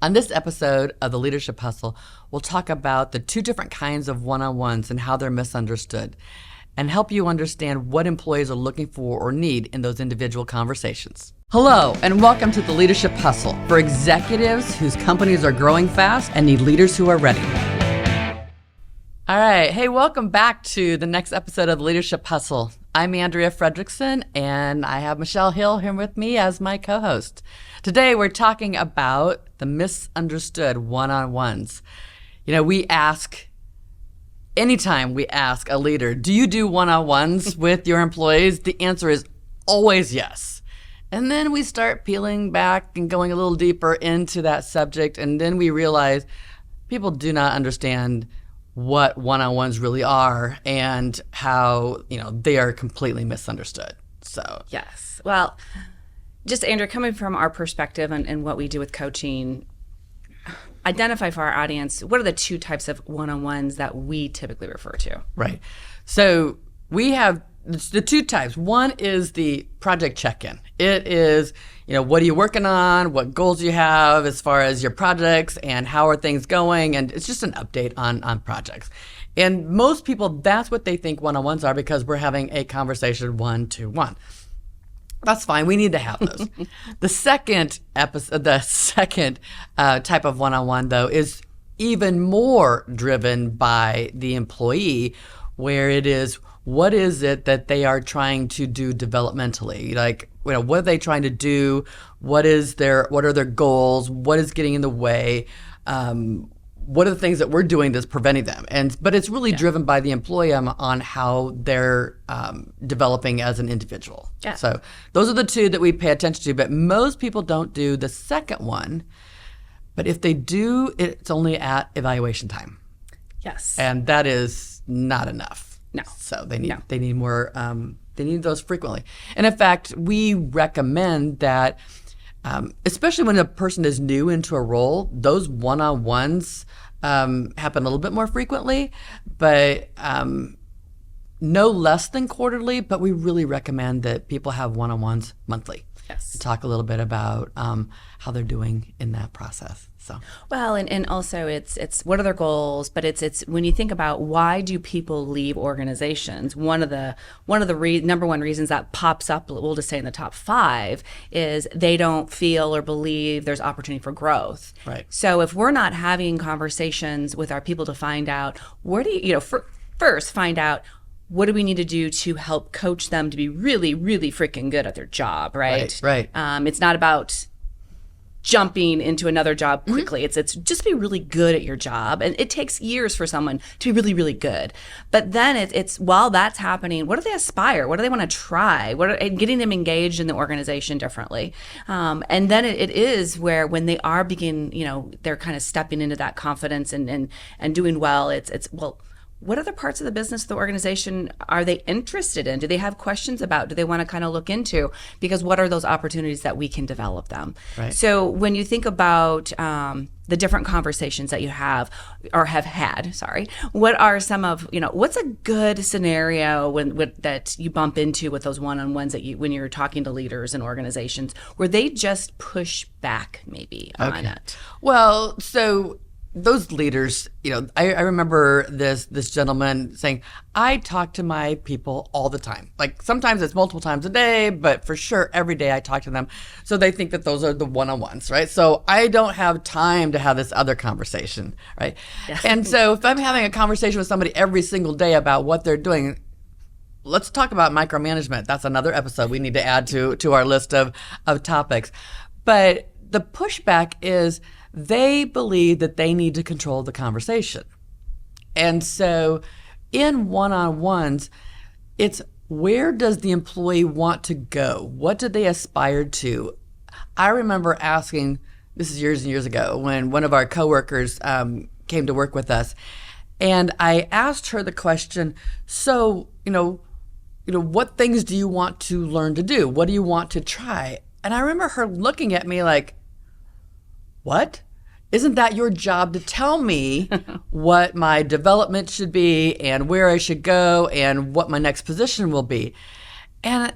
On this episode of the Leadership Hustle, we'll talk about the two different kinds of one-on-ones and how they're misunderstood, and help you understand what employees are looking for or need in those individual conversations. Hello, and welcome to the Leadership Hustle for executives whose companies are growing fast and need leaders who are ready. All right. Hey, welcome back to the next episode of the Leadership Hustle. I'm Andrea Fredrickson, and I have Michelle Hill here with me as my co-host. Today, we're talking about the misunderstood one-on-ones. Anytime we ask a leader, do you do one-on-ones with your employees? The answer is always yes. And then we start peeling back and going a little deeper into that subject, and then we realize people do not understand what one-on-ones really are and how, they are completely misunderstood. So yes. Well, just Andrea, coming from our perspective and what we do with coaching, identify for our audience, what are the two types of one-on-ones that we typically refer to? Right. So we have the two types. One is the project check-in. It is, what are you working on? What goals you have as far as your projects and how are things going? And it's just an update on projects. And most people, that's what they think one-on-ones are because we're having a conversation one-to-one. That's fine. We need to have those. The second type of one-on-one, though, is even more driven by the employee, where it is, what is it that they are trying to do developmentally? Like, what are they trying to do? What are their goals? What is getting in the way? What are the things that we're doing that's preventing them? But it's really driven by the employee on how they're developing as an individual. Yeah. So those are the two that we pay attention to, but most people don't do the second one. But if they do, it's only at evaluation time. Yes. And that is not enough. No. So they need more, they need those frequently. And in fact, we recommend that, especially when a person is new into a role, those one-on-ones happen a little bit more frequently, but no less than quarterly, but we really recommend that people have one-on-ones monthly. Yes. To talk a little bit about how they're doing in that process. So. Well, and also it's what are their goals, but it's when you think about why do people leave organizations, one of the number one reasons that pops up, we'll just say in the top 5, is they don't feel or believe there's opportunity for growth. Right. So if we're not having conversations with our people to find out, first find out, what do we need to do to help coach them to be really, really freaking good at their job, right? Right. It's not about jumping into another job quickly. Mm-hmm. It's just be really good at your job. And it takes years for someone to be really, really good. But then it's while that's happening, what do they aspire? What do they want to try? And getting them engaged in the organization differently. And then it is where when they are they're kind of stepping into that confidence and doing well, what other parts of the business, the organization, are they interested in? Do they have questions about? Do they want to kind of look into? Because what are those opportunities that we can develop them? Right. So when you think about the different conversations that you have or have had, what are some of, what's a good scenario that you bump into with those one-on-ones when you're talking to leaders and organizations where they just push back maybe on it? Well, so those leaders, I remember this gentleman saying, I talk to my people all the time. Like sometimes it's multiple times a day, but for sure every day I talk to them. So they think that those are the one-on-ones, right? So I don't have time to have this other conversation, right? Yeah. And so if I'm having a conversation with somebody every single day about what they're doing, let's talk about micromanagement. That's another episode we need to add to our list of topics. But the pushback is, they believe that they need to control the conversation. And so in one-on-ones, it's where does the employee want to go? What do they aspire to? I remember asking, this is years and years ago, when one of our coworkers came to work with us, and I asked her the question, so, what things do you want to learn to do? What do you want to try? And I remember her looking at me like, what? Isn't that your job to tell me what my development should be and where I should go and what my next position will be? And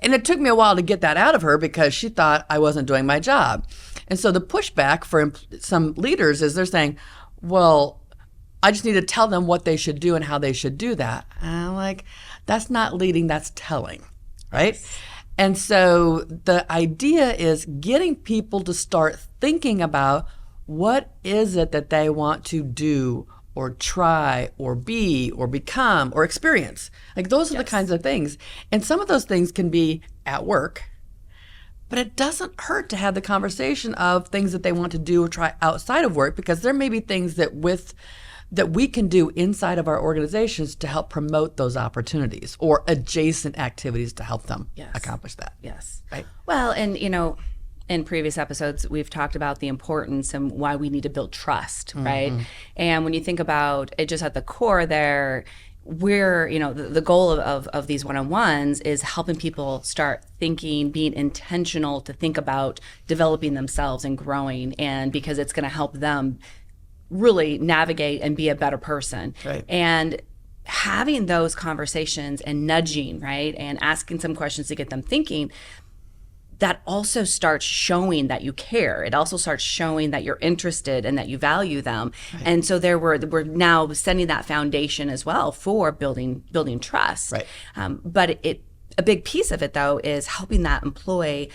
And it took me a while to get that out of her because she thought I wasn't doing my job. And so the pushback for some leaders is they're saying, well, I just need to tell them what they should do and how they should do that. And I'm like, that's not leading, that's telling, right? Yes. And so the idea is getting people to start thinking about what is it that they want to do or try or be or become or experience. Like those are the kinds of things. And some of those things can be at work, but it doesn't hurt to have the conversation of things that they want to do or try outside of work, because there may be things that we can do inside of our organizations to help promote those opportunities or adjacent activities to help them accomplish that. Yes. Right. Well, and in previous episodes, we've talked about the importance and why we need to build trust, right? And when you think about it, just at the core there, we're, the goal of these one-on-ones is helping people start thinking, being intentional to think about developing themselves and growing, and because it's going to help them really navigate and be a better person. Right. And having those conversations and nudging, right, and asking some questions to get them thinking, that also starts showing that you care. It also starts showing that you're interested and that you value them. Right. And so we're now setting that foundation as well for building trust. Right. But a big piece of it, though, is helping that employee,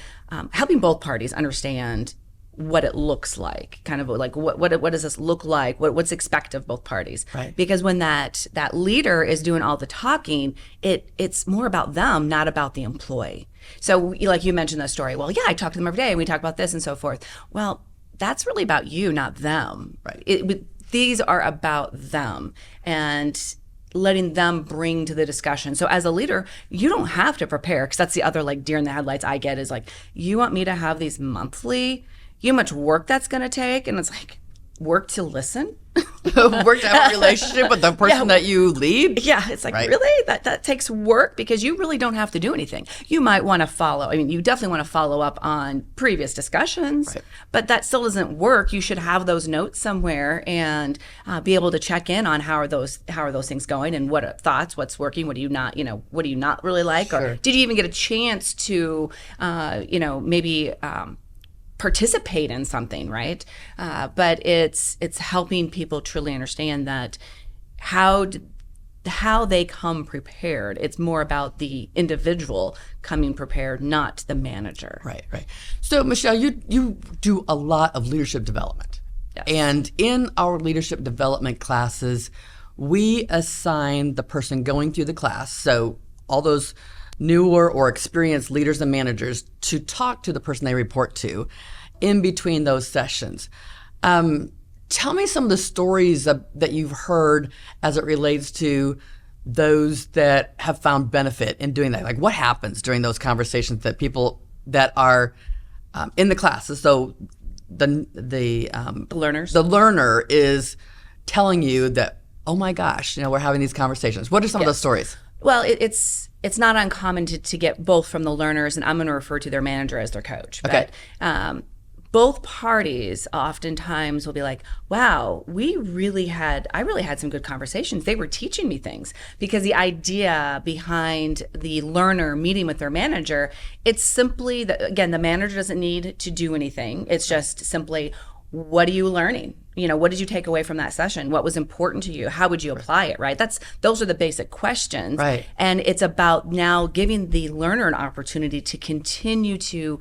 helping both parties understand what it looks like, kind of like what does this look like, what's expected of both parties. Right. Because when that leader is doing all the talking, it's more about them, not about the employee. So like you mentioned that story, well, yeah, I talk to them every day and we talk about this and so forth. Well, that's really about you, not them. Right. These are about them and letting them bring to the discussion. So as a leader, you don't have to prepare, because that's the other like deer in the headlights I get is like, you want me to have these monthly? You know how much work that's going to take? And it's like, work to listen? Work to have a relationship with the person that you lead? Yeah, it's like, really? That takes work, because you really don't have to do anything. You might want to follow. I mean, you definitely want to follow up on previous discussions, but that still doesn't work. You should have those notes somewhere and be able to check in on how are those things going, and what are thoughts, what's working, what do you not, what do you not really like? Sure. Or did you even get a chance to, maybe participate in something, right? But it's helping people truly understand that how they come prepared. It's more about the individual coming prepared, not the manager. Right. So Michelle, you do a lot of leadership development. Yes. And in our leadership development classes, we assign the person going through the class, so all those newer or experienced leaders and managers, to talk to the person they report to in between those sessions. Tell me some of the stories that you've heard as it relates to those that have found benefit in doing that. Like, what happens during those conversations that people that are in the classes? So the learner is telling you that, oh my gosh, we're having these conversations. What are some of those stories? Well, it's not uncommon to get both from the learners, and I'm going to refer to their manager as their coach. Okay. But both parties oftentimes will be like, wow, I really had some good conversations. They were teaching me things, because the idea behind the learner meeting with their manager, it's simply that, again, the manager doesn't need to do anything. It's just simply, what are you learning? What did you take away from that session? What was important to you? How would you apply it, right? Those are the basic questions. Right. And it's about now giving the learner an opportunity to continue to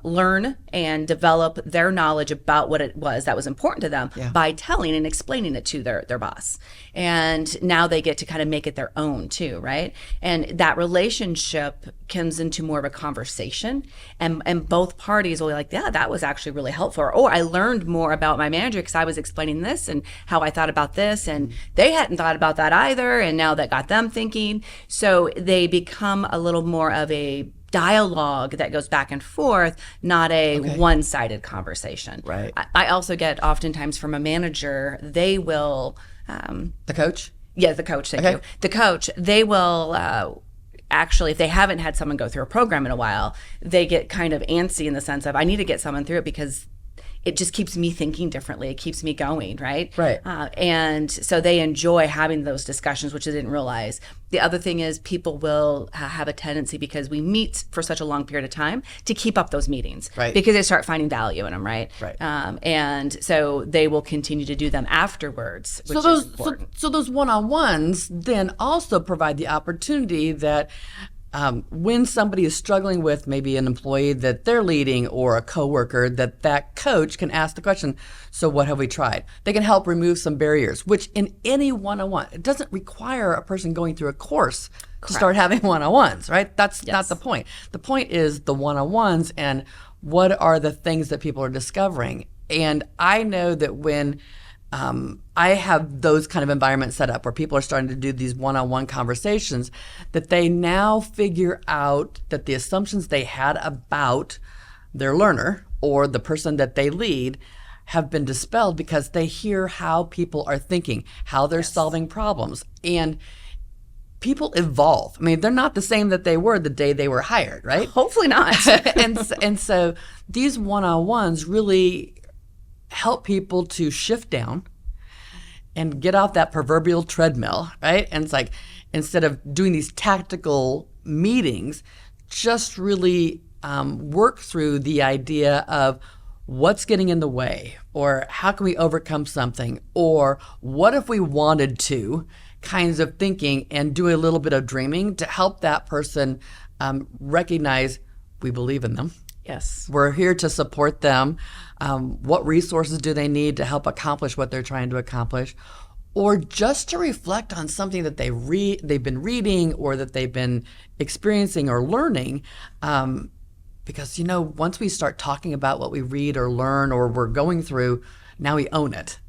learn and develop their knowledge about what it was that was important to them by telling and explaining it to their boss. And now they get to kind of make it their own too, right? And that relationship comes into more of a conversation, and both parties will be like, yeah, that was actually really helpful. Or, I learned more about my manager because I was explaining this and how I thought about this, and they hadn't thought about that either, and now that got them thinking. So they become a little more of a dialogue that goes back and forth, not a one-sided conversation. Right. I also get oftentimes from a manager, they will... the coach? Yeah, the coach, thank you. The coach, they will... actually, if they haven't had someone go through a program in a while, they get kind of antsy in the sense of, I need to get someone through it, because it just keeps me thinking differently. It keeps me going, right? Right. And so they enjoy having those discussions, which I didn't realize. The other thing is people will have a tendency, because we meet for such a long period of time, to keep up those meetings. Right. Because they start finding value in them, right? Right. And so they will continue to do them afterwards, which is important. So those one-on-ones then also provide the opportunity that when somebody is struggling with maybe an employee that they're leading or a coworker, that coach can ask the question, so what have we tried? They can help remove some barriers, which in any one-on-one, it doesn't require a person going through a course to start having one-on-ones, right? That's not the point. The point is the one-on-ones and what are the things that people are discovering. And I know that when I have those kind of environments set up where people are starting to do these one-on-one conversations, that they now figure out that the assumptions they had about their learner or the person that they lead have been dispelled because they hear how people are thinking, how they're solving problems. And people evolve. I mean, they're not the same that they were the day they were hired, right? Hopefully not. and so these one-on-ones really help people to shift down and get off that proverbial treadmill, right? And it's like, instead of doing these tactical meetings, just really work through the idea of what's getting in the way, or how can we overcome something, or what if we wanted to, kinds of thinking, and do a little bit of dreaming to help that person recognize we believe in them. Yes. We're here to support them. What resources do they need to help accomplish what they're trying to accomplish? Or just to reflect on something that they've been reading or that they've been experiencing or learning. Because, once we start talking about what we read or learn or we're going through, now we own it,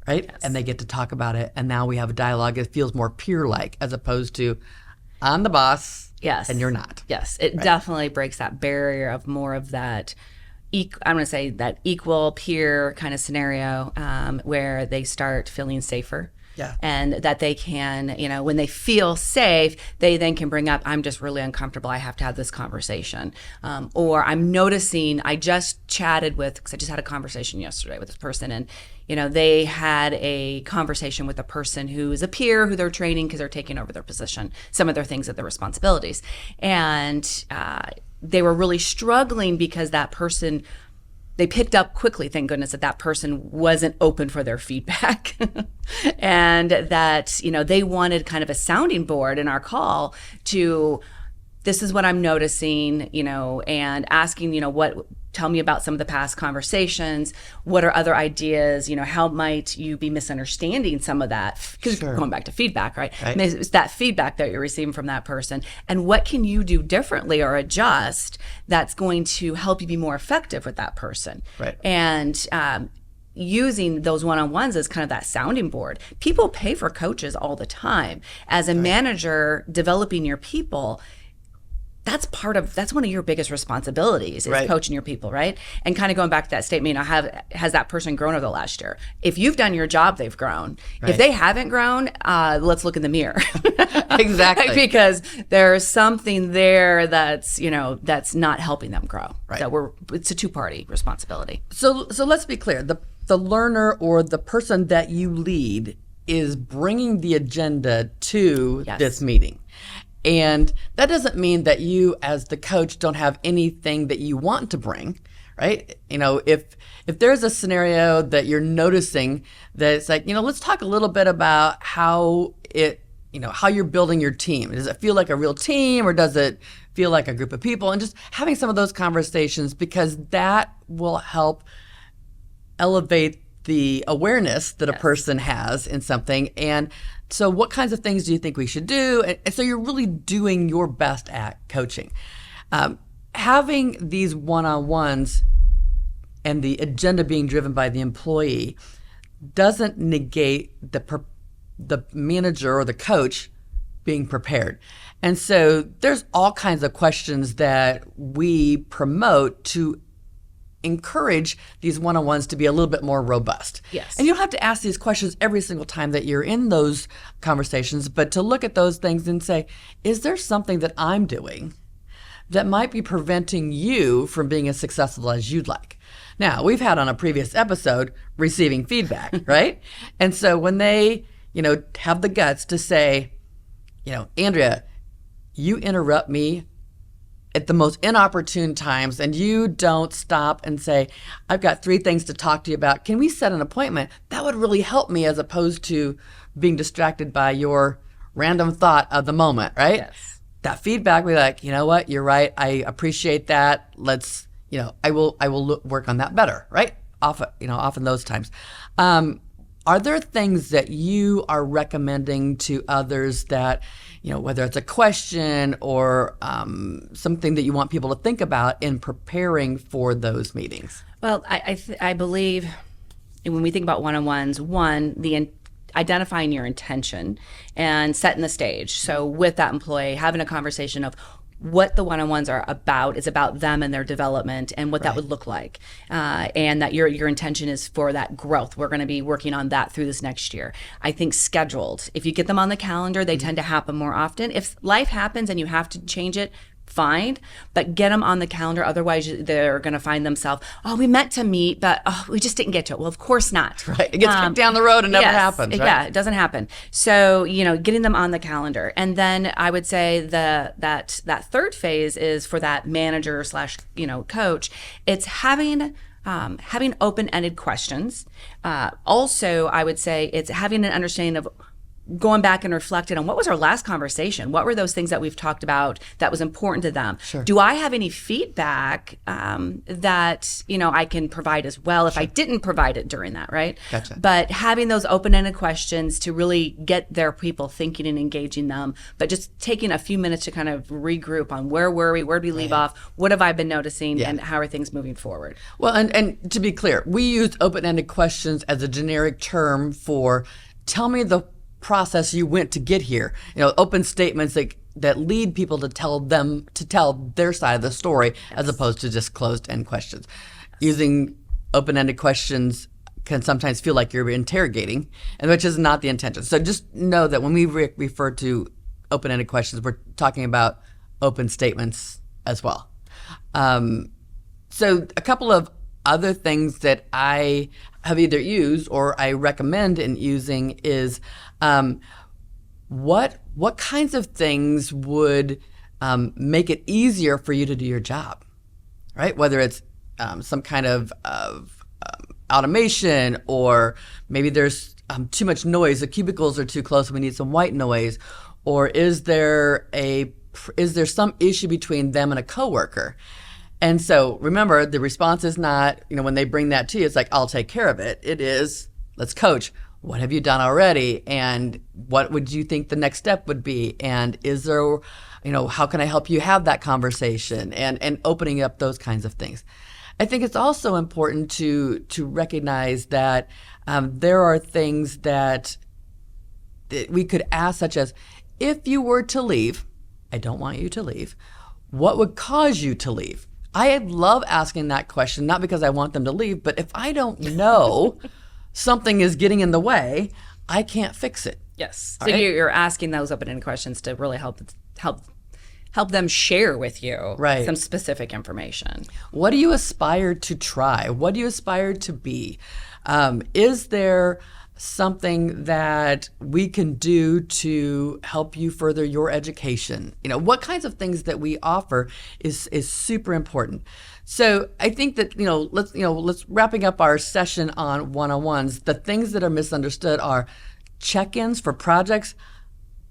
right? Yes. And they get to talk about it. And now we have a dialogue. It feels more peer-like as opposed to, I'm the boss. Yes. And you're not. Yes. It definitely breaks that barrier of more of that, I'm going to say that equal peer kind of scenario where they start feeling safer. Yeah. And that they can, when they feel safe, they then can bring up, I'm just really uncomfortable. I have to have this conversation. Or I'm noticing, I just chatted with, because I just had a conversation yesterday with this person, and they had a conversation with a person who is a peer who they're training because they're taking over their position, some of their things at their responsibilities. And they were really struggling because that person, they picked up quickly, thank goodness, that person wasn't open for their feedback. And that, they wanted kind of a sounding board in our call to, this is what I'm noticing, and asking, tell me about some of the past conversations. What are other ideas? How might you be misunderstanding some of that? Because going back to feedback, right? It's that feedback that you're receiving from that person. And what can you do differently or adjust that's going to help you be more effective with that person? Right. And using those one-on-ones as kind of that sounding board. People pay for coaches all the time. As a manager, developing your people, that's one of your biggest responsibilities is coaching your people, right? And kind of going back to that statement, has that person grown over the last year? If you've done your job, they've grown. Right. If they haven't grown, let's look in the mirror. Exactly. Because there's something there that's, that's not helping them grow. Right. So it's a two-party responsibility. So let's be clear. The learner or the person that you lead is bringing the agenda to this meeting. And that doesn't mean that you as the coach don't have anything that you want to bring, right? If there's a scenario that you're noticing that it's like, let's talk a little bit about how how you're building your team. Does it feel like a real team or does it feel like a group of people? And just having some of those conversations, because that will help elevate the awareness that a person has in something. And so what kinds of things do you think we should do? And so you're really doing your best at coaching. Having these one-on-ones and the agenda being driven by the employee doesn't negate the manager or the coach being prepared. And so there's all kinds of questions that we promote to encourage these one-on-ones to be a little bit more robust. Yes. And you don't have to ask these questions every single time that you're in those conversations, but to look at those things and say, is there something that I'm doing that might be preventing you from being as successful as you'd like. Now, we've had on a previous episode receiving feedback, right? And so when they, have the guts to say, Andrea, you interrupt me at the most inopportune times and you don't stop and say, I've got 3 things to talk to you about. Can we set an appointment? That would really help me, as opposed to being distracted by your random thought of the moment, right? Yes. That feedback, we're like, you know what? You're right. I appreciate that. Let's, I will work on that better, right? Often those times. Are there things that you are recommending to others that, whether it's a question or something that you want people to think about in preparing for those meetings? Well, I believe when we think about one-on-ones, identifying your intention and setting the stage. So with that employee, having a conversation of what the one-on-ones are about. Is about them and their development and what that would look like, and that your intention is for that growth. We're going to be working on that through this next year. I think scheduled. If you get them on the calendar, they tend to happen more often. If life happens and you have to change it, fine, but get them on the calendar. Otherwise, they're going to find themselves, we meant to meet, but we just didn't get to it. Well, of course not. Right. It gets kicked down the road and never happens, right? Yeah, it doesn't happen. So, getting them on the calendar. And then I would say that third phase is for that manager / coach. It's having open-ended questions. Also, I would say it's having an understanding of going back and reflecting on what was our last conversation. What were those things that we've talked about that was important to them? Sure. Do I have any feedback that I can provide as well if I didn't provide it during that, right? Gotcha. But having those open-ended questions to really get their people thinking and engaging them, but just taking a few minutes to kind of regroup on where were we, where did we leave off, what have I been noticing, and how are things moving forward? Well, and to be clear, we use open-ended questions as a generic term for tell me the process you went to get here. Open statements that lead people to tell their side of the story, as opposed to just closed-end questions. Using open-ended questions can sometimes feel like you're interrogating, and which is not the intention. So just know that when we refer to open-ended questions, we're talking about open statements as well. So a couple of other things that I have either used or I recommend in using is what kinds of things would make it easier for you to do your job, right? Whether it's some kind of automation, or maybe there's too much noise, the cubicles are too close and we need some white noise, or is there some issue between them and a coworker? And so remember, the response is not, when they bring that to you, it's like, I'll take care of it. It is, let's coach. What have you done already? And what would you think the next step would be? And is there, how can I help you have that conversation? And opening up those kinds of things. I think it's also important to recognize that there are things that we could ask, such as, if you were to leave, I don't want you to leave, what would cause you to leave? I love asking that question, not because I want them to leave, but if I don't know something is getting in the way, I can't fix it. Yes. So you're asking those open-ended questions to really help them share with you some specific information. What do you aspire to try? What do you aspire to be? Is there something that we can do to help you further your education? What kinds of things that we offer is super important. So I think that, let's wrapping up our session on one-on-ones. The things that are misunderstood are check-ins for projects.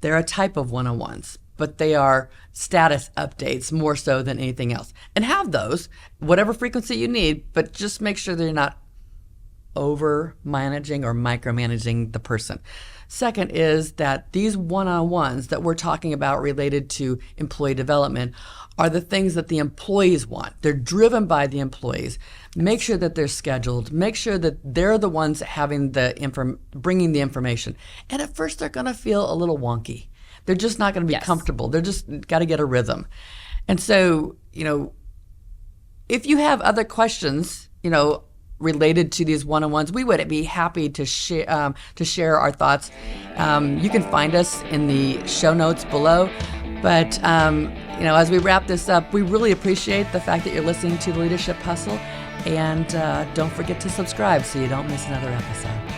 They're a type of one-on-ones, but they are status updates more so than anything else. And have those, whatever frequency you need, but just make sure they're not over managing or micromanaging the person. Second is that these one-on-ones that we're talking about related to employee development are the things that the employees want. They're driven by the employees. Make sure that they're scheduled. Make sure that they're the ones having bringing the information. And at first they're going to feel a little wonky. They're just not going to be comfortable. They're just got to get a rhythm. And so, if you have other questions, related to these one-on-ones, we would be happy to share our thoughts. You can find us in the show notes below. But as we wrap this up, we really appreciate the fact that you're listening to the Leadership Hustle. And don't forget to subscribe so you don't miss another episode.